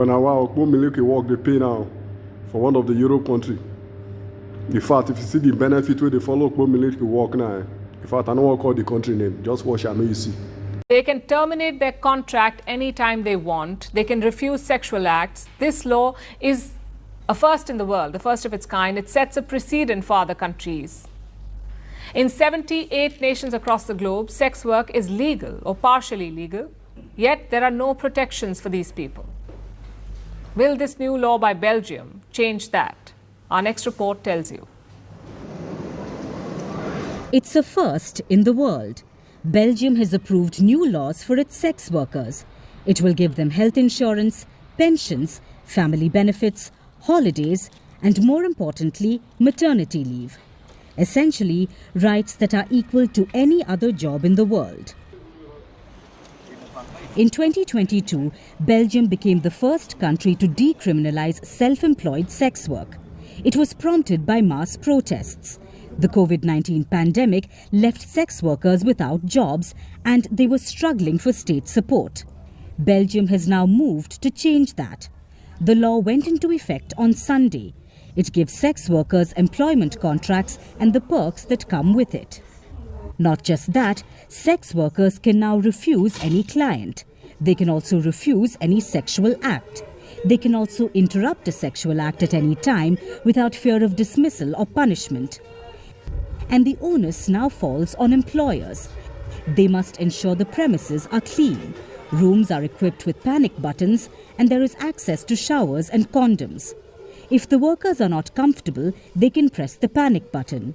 When I walk, Milky walk, they pay now for one of the Europe country. In fact, if you see the benefit where they follow Milky walk now, in fact, I don't want to call the country name. Just watch, I know you see. They can terminate their contract anytime they want. They can refuse sexual acts. This law is a first in the world, the first of its kind. It sets a precedent for other countries. In 78 nations across the globe, sex work is legal or partially legal, yet there are no protections for these people. Will this new law by Belgium change that? Our next report tells you. It's a first in the world. Belgium has approved new laws for its sex workers. It will give them health insurance, pensions, family benefits, holidays, and more importantly, maternity leave. Essentially, rights that are equal to any other job in the world. In 2022, Belgium became the first country to decriminalize self-employed sex work. It was prompted by mass protests. The COVID-19 pandemic left sex workers without jobs and they were struggling for state support. Belgium has now moved to change that. The law went into effect on Sunday. It gives sex workers employment contracts and the perks that come with it. Not just that, sex workers can now refuse any client. They can also refuse any sexual act. They can also interrupt a sexual act at any time without fear of dismissal or punishment. And the onus now falls on employers. They must ensure the premises are clean, rooms are equipped with panic buttons, and there is access to showers and condoms. If the workers are not comfortable, they can press the panic button.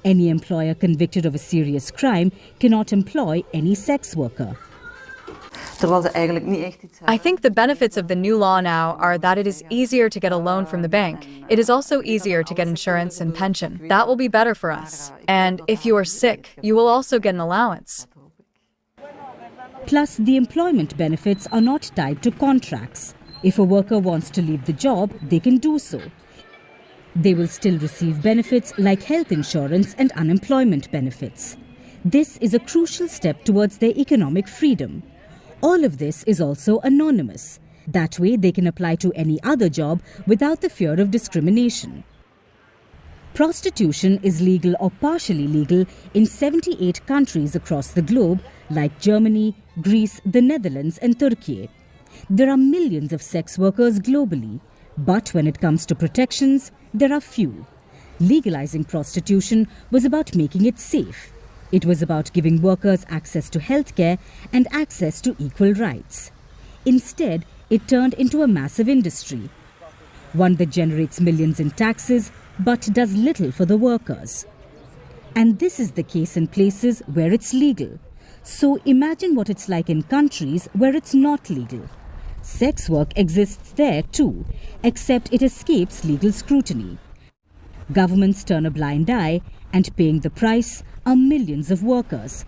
Any employer convicted of a serious crime cannot employ any sex worker. I think the benefits of the new law now are that it is easier to get a loan from the bank. It is also easier to get insurance and pension. That will be better for us. And if you are sick, you will also get an allowance. Plus, the employment benefits are not tied to contracts. If a worker wants to leave the job, they can do so. They will still receive benefits like health insurance and unemployment benefits. This is a crucial step towards their economic freedom. All of this is also anonymous. That way they can apply to any other job without the fear of discrimination. Prostitution is legal or partially legal in 78 countries across the globe like Germany, Greece, the Netherlands and Turkey. There are millions of sex workers globally, but when it comes to protections, there are few. Legalizing prostitution was about making it safe. It was about giving workers access to healthcare and access to equal rights. Instead, it turned into a massive industry, one that generates millions in taxes but does little for the workers. And this is the case in places where it's legal. So imagine what it's like in countries where it's not legal. Sex work exists there too, except it escapes legal scrutiny. Governments turn a blind eye, and paying the price are millions of workers.